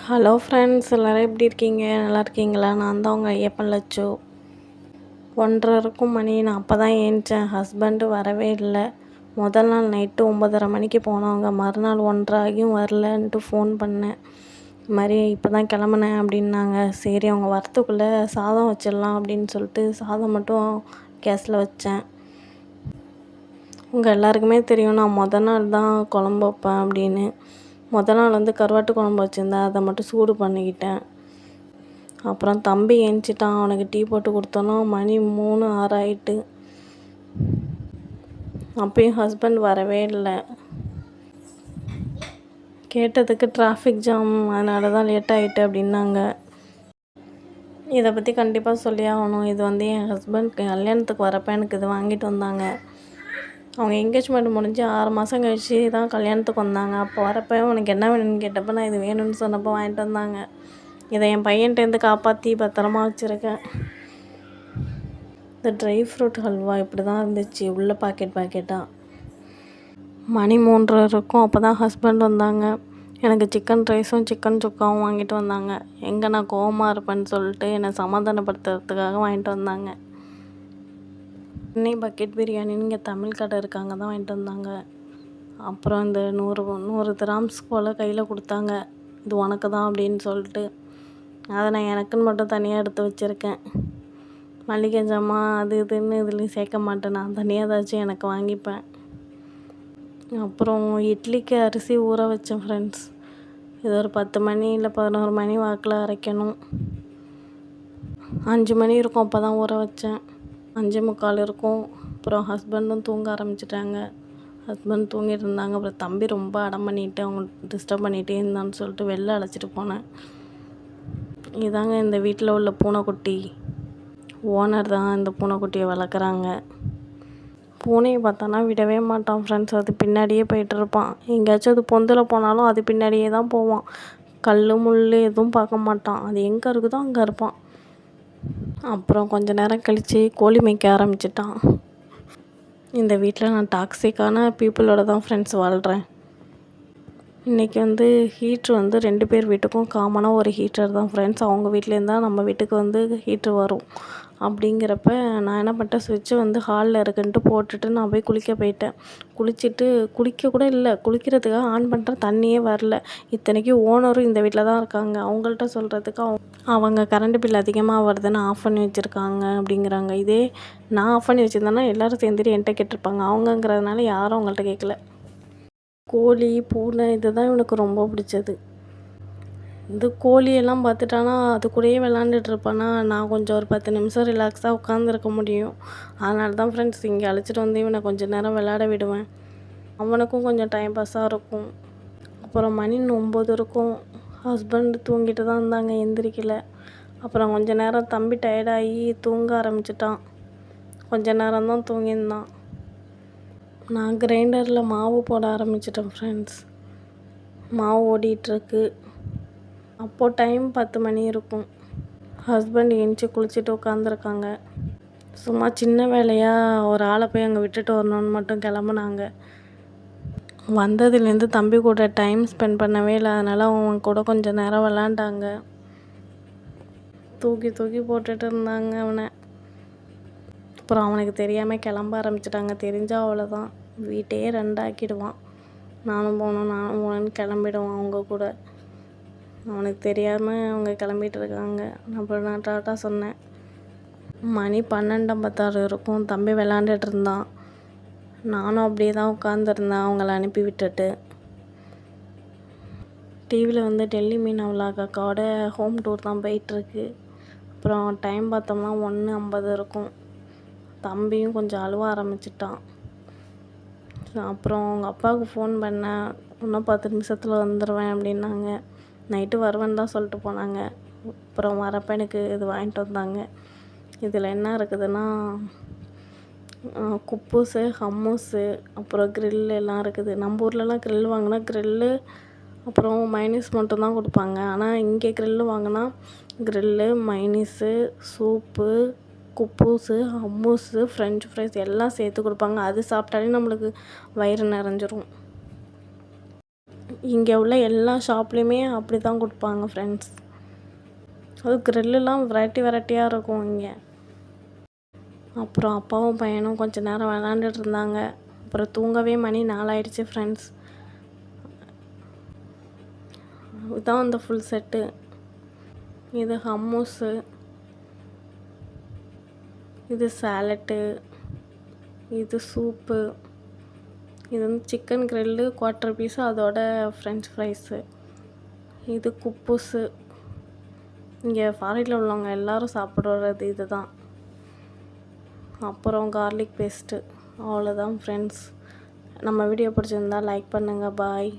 Hello friends, எல்லோரும் எப்படி இருக்கீங்க? நல்லா இருக்கீங்களா? நான் தான் உங்கள் ஐயப்பன் லட்சு. 1:30 இருக்கும் மணி. நான் அப்போ தான் ஏந்திச்சேன். ஹஸ்பண்டு வரவே இல்லை. முதல் நாள் நைட்டு 9:30 மணிக்கு போனவங்க மறுநாள் 1:30 ஆகியும் வரலன்ட்டு ஃபோன் பண்ணேன். இது மாதிரி இப்போ தான் கிளம்புனேன் அப்படின்னாங்க. சரி, அவங்க வரத்துக்குள்ளே சாதம் வச்சிடலாம் அப்படின்னு சொல்லிட்டு சாதம் மட்டும் கேஸில் வச்சேன். உங்கள் எல்லாருக்குமே தெரியும், நான் நாள் தான் குழம்பு வைப்பேன் அப்படின்னு. நாள் கருவாட்டு குழம்பு வச்சுருந்தேன், அதை மட்டும் சூடு பண்ணிக்கிட்டேன். அப்புறம் தம்பி ஏஞ்சிட்டான். அவனுக்கு டீ போட்டு கொடுத்தோன்னா மணி 3:06 ஆகிட்டு. அப்பயும் ஹஸ்பண்ட் வரவே இல்லை. கேட்டதுக்கு டிராஃபிக் ஜாம், அதனால தான் லேட் ஆகிட்டு அப்படின்னாங்க. இதை பற்றி கண்டிப்பாக சொல்லி ஆகணும். இது என் ஹஸ்பண்ட் கல்யாணத்துக்கு வரப்போ எனக்கு இது வாங்கிட்டு வந்தாங்க. அவங்க என்கேஜ்மெண்ட் முடிஞ்சு 6 மாதம் கழிச்சு தான் கல்யாணத்துக்கு வந்தாங்க. அப்போ வரப்போ உனக்கு என்ன வேணும்னு கேட்டப்போ நான் இது வேணும்னு சொன்னப்போ வாங்கிட்டு வந்தாங்க. இதை என் பையன்கிட்டேருந்து காப்பாற்றி பத்திரமா வச்சுருக்கேன். இந்த ட்ரை ஃப்ரூட் ஹல்வா இப்படி தான் இருந்துச்சு, உள்ளே பாக்கெட்டாக. மணி 3:30 இருக்கும். அப்போ தான் ஹஸ்பண்ட் வந்தாங்க. எனக்கு சிக்கன் ரைஸும் சிக்கன் சுக்காவும் வாங்கிட்டு வந்தாங்க. எங்கே நான் கோவமாக இருப்பேன்னு சொல்லிட்டு என்னை சமாதானப்படுத்துறதுக்காக வாங்கிட்டு வந்தாங்க. சென்னை பக்கெட் பிரியாணின்னு இங்கே தமிழ் கடை இருக்காங்க தான் வாங்கிட்டு வந்தாங்க. அப்புறம் இந்த 100 கிராம்ஸ் போல் கையில் கொடுத்தாங்க. இது உனக்கு தான் அப்படின்னு சொல்லிட்டு. அதை நான் எனக்குன்னு மட்டும் தனியாக எடுத்து வச்சுருக்கேன். மளிகை ஜாமான் அது இதுன்னு இதுலேயும் சேர்க்க மாட்டேன். நான் தனியாக ஏதாச்சும் எனக்கு வாங்கிப்பேன். அப்புறம் இட்லிக்கு அரிசி ஊற வச்சேன் ஃப்ரெண்ட்ஸ். இது ஒரு 10 மணி இல்லை 11 மணி வாக்கில் அரைக்கணும். 5 மணி இருக்கும் அப்போ தான் ஊற வச்சேன். 5:45 இருக்கும். அப்புறம் ஹஸ்பண்டும் தூங்க ஆரம்பிச்சிட்டாங்க. ஹஸ்பண்ட் தூங்கிட்டு இருந்தாங்க. அப்புறம் தம்பி ரொம்ப அடம் பண்ணிவிட்டு அவங்க டிஸ்டர்ப் பண்ணிகிட்டே இருந்தான்னு சொல்லிட்டு வெளில அழைச்சிட்டு போனேன். இதாங்க இந்த வீட்டில் உள்ள பூனைக்குட்டி. ஓனர் தான் இந்த பூனைக்குட்டியை வளர்க்குறாங்க. பூனையை பார்த்தானா விடவே மாட்டான் ஃப்ரெண்ட்ஸ். அது பின்னாடியே போயிட்டுருப்பான். எங்கேயாச்சும் அது பொந்தில் போனாலும் அது பின்னாடியே தான் போவான். கல் முள் எதுவும் பார்க்க மாட்டான். அது எங்கே இருக்குதோ அங்கே இருப்பான். அப்புறம் கொஞ்ச நேரம் கழித்து கோழி மேய்க்க ஆரம்பிச்சிட்டான். இந்த வீட்டில் நான் டாக்ஸிக்கான பீப்புளோட தான் ஃப்ரெண்ட்ஸ் வாழ்கிறேன். இன்றைக்கி ஹீட்ரு 2 பேர் வீட்டுக்கும் காமனாக ஒரு ஹீட்டர் தான் ஃப்ரெண்ட்ஸ். அவங்க வீட்லேருந்து தான் நம்ம வீட்டுக்கு ஹீட்ரு வரும். அப்படிங்கிறப்ப நான் என்ன பண்ணிட்டேன், சுவிட்சு ஹாலில் இருக்குன்ட்டு போட்டுட்டு நான் போய் குளிக்க போயிட்டேன். குளிச்சுட்டு குளிக்க கூட இல்லை, குளிக்கிறதுக்காக ஆன் பண்ணுறேன், தண்ணியே வரல. இத்தனைக்கும் ஓனரும் இந்த வீட்டில் தான் இருக்காங்க. அவங்கள்ட்ட சொல்கிறதுக்கு அவங்க கரண்ட் பில் அதிகமாக வருதுன்னு ஆஃப் பண்ணி வச்சுருக்காங்க அப்படிங்கிறாங்க. இதே நான் ஆஃப் பண்ணி வச்சுருந்தேன்னா எல்லோரும் சேர்ந்துட்டு என்கிட்ட கேட்டிருப்பாங்க. அவங்கங்கிறதுனால யாரும் அவங்கள்ட்ட கேட்கல. கோழி பூனை இதுதான் இவனுக்கு ரொம்ப பிடிச்சது. இந்த கோழியெல்லாம் பார்த்துட்டானா அது கூடயே விளாண்டுட்ருப்பானா. நான் கொஞ்சம் ஒரு 10 நிமிஷம் ரிலாக்ஸாக உட்காந்துருக்க முடியும். அதனால தான் ஃப்ரெண்ட்ஸ் இங்கே அழைச்சிட்டு இவனை கொஞ்சம் நேரம் விளையாட விடுவேன். அவனுக்கும் கொஞ்சம் டைம் பாஸாக இருக்கும். அப்புறம் மணி 9 இருக்கும். ஹஸ்பண்ட் தூங்கிட்டு தான் இருந்தாங்க, எந்திரிக்கல. அப்புறம் கொஞ்ச நேரம் தம்பி டயர்டாகி தூங்க ஆரம்பிச்சிட்டான். கொஞ்ச நேரம் தான் தூங்கியிருந்தான். நான் கிரைண்டரில் மாவு போட ஆரம்பிச்சிட்டேன் ஃப்ரெண்ட்ஸ். மாவு ஓடிட்டுருக்கு. அப்போது டைம் 10 மணி இருக்கும். ஹஸ்பண்ட் எழுந்துச்சி குளிச்சுட்டு உட்காந்துருக்காங்க. சும்மா சின்ன வேலையாக ஒரு ஆளை போய் அங்கே விட்டுட்டு வரணுன்னு மட்டும் கிளம்புனாங்க. வந்ததுலேருந்து தம்பி கூட டைம் ஸ்பெண்ட் பண்ணவே இல்லை. அதனால் அவன் கூட கொஞ்சம் நேரம் விளாண்டாங்க. தூக்கி தூக்கி போட்டுட்டு இருந்தாங்க அவனை. அப்புறம் அவனுக்கு தெரியாமல் கிளம்ப ஆரம்பிச்சிட்டாங்க. தெரிஞ்சால் அவ்வளோதான், வீட்டையே 2 ஆக்கிடுவான். நானும் போனேன்னு கிளம்பிடுவான் அவங்க கூட. அவனுக்கு தெரியாமல் அவங்க கிளம்பிட்டுருக்காங்க. அப்புறம் நான் டாட்டா சொன்னேன். மணி 12:56 இருக்கும். தம்பி விளாண்டுட்டு இருந்தான். நானும் அப்படியே தான் உட்காந்துருந்தேன் அவங்கள அனுப்பி விட்டுட்டு. டிவியில் டெல்லி மீனா விலாக் அக்காவோட ஹோம் டூர் தான் போயிட்டுருக்கு. அப்புறம் டைம் பார்த்தோம்னா 1:50 இருக்கும். தம்பியும் கொஞ்சம் அழுவ ஆரம்பிச்சிட்டான். அப்புறம் அவங்க அப்பாவுக்கு ஃபோன் பண்ணேன். இன்னும் 10 நிமிஷத்தில் வந்துடுவேன் அப்படின்னாங்க. நைட்டு வருவேன்னு தான் சொல்லிட்டு போனாங்க. அப்புறம் வரப்போ எனக்கு இது வாங்கிட்டு வந்தாங்க. இதில் என்ன இருக்குதுன்னா குப்பூஸு, ஹம்மூஸு, அப்புறம் க்ரில் எல்லாம் இருக்குது. நம்ம ஊர்லலாம் க்ரில் வாங்கினா க்ரில்லு அப்புறம் மைனீஸ் மட்டும்தான் கொடுப்பாங்க. ஆனால் இங்கே க்ரில்லு வாங்கினா க்ரில்லு, மைனீஸு, சூப்பு, குப்பூஸு, ஹம்மூஸு, ஃப்ரெஞ்ச் ஃப்ரைஸ் எல்லாம் சேர்த்து கொடுப்பாங்க. அது சாப்பிட்டாலே நம்மளுக்கு வயிறு நிறைஞ்சிரும். இங்கே உள்ள எல்லா ஷாப்லேயுமே அப்படி தான் கொடுப்பாங்க ஃப்ரெண்ட்ஸ். அதுவும் க்ரில்லாம் வெரைட்டியாக இருக்கும் இங்கே. அப்புறம் அப்பாவும் பையனும் கொஞ்சம் நேரம் விளாண்டுட்டு இருந்தாங்க. அப்புறம் தூங்கவே மணி 4 ஆயிடுச்சு ஃப்ரெண்ட்ஸ். இதுதான் அந்த ஃபுல் செட்டு. இது ஹம்மூஸு, இது சாலட்டு, இது சூப்பு, இது வந்து சிக்கன் கிரில்லு குவார்ட்டர் பீஸு, அதோட ஃப்ரெஞ்ச் ஃப்ரைஸு, இது குப்பூஸு. இங்கே ஃபாரினில் உள்ளவங்க எல்லோரும் சாப்பிட்றது இது தான். அப்புறம் கார்லிக் பேஸ்ட்டு. அவ்வளோதான் ஃப்ரெண்ட்ஸ். நம்ம வீடியோ பிடிச்சிருந்தா லைக் பண்ணுங்கள். பாய்.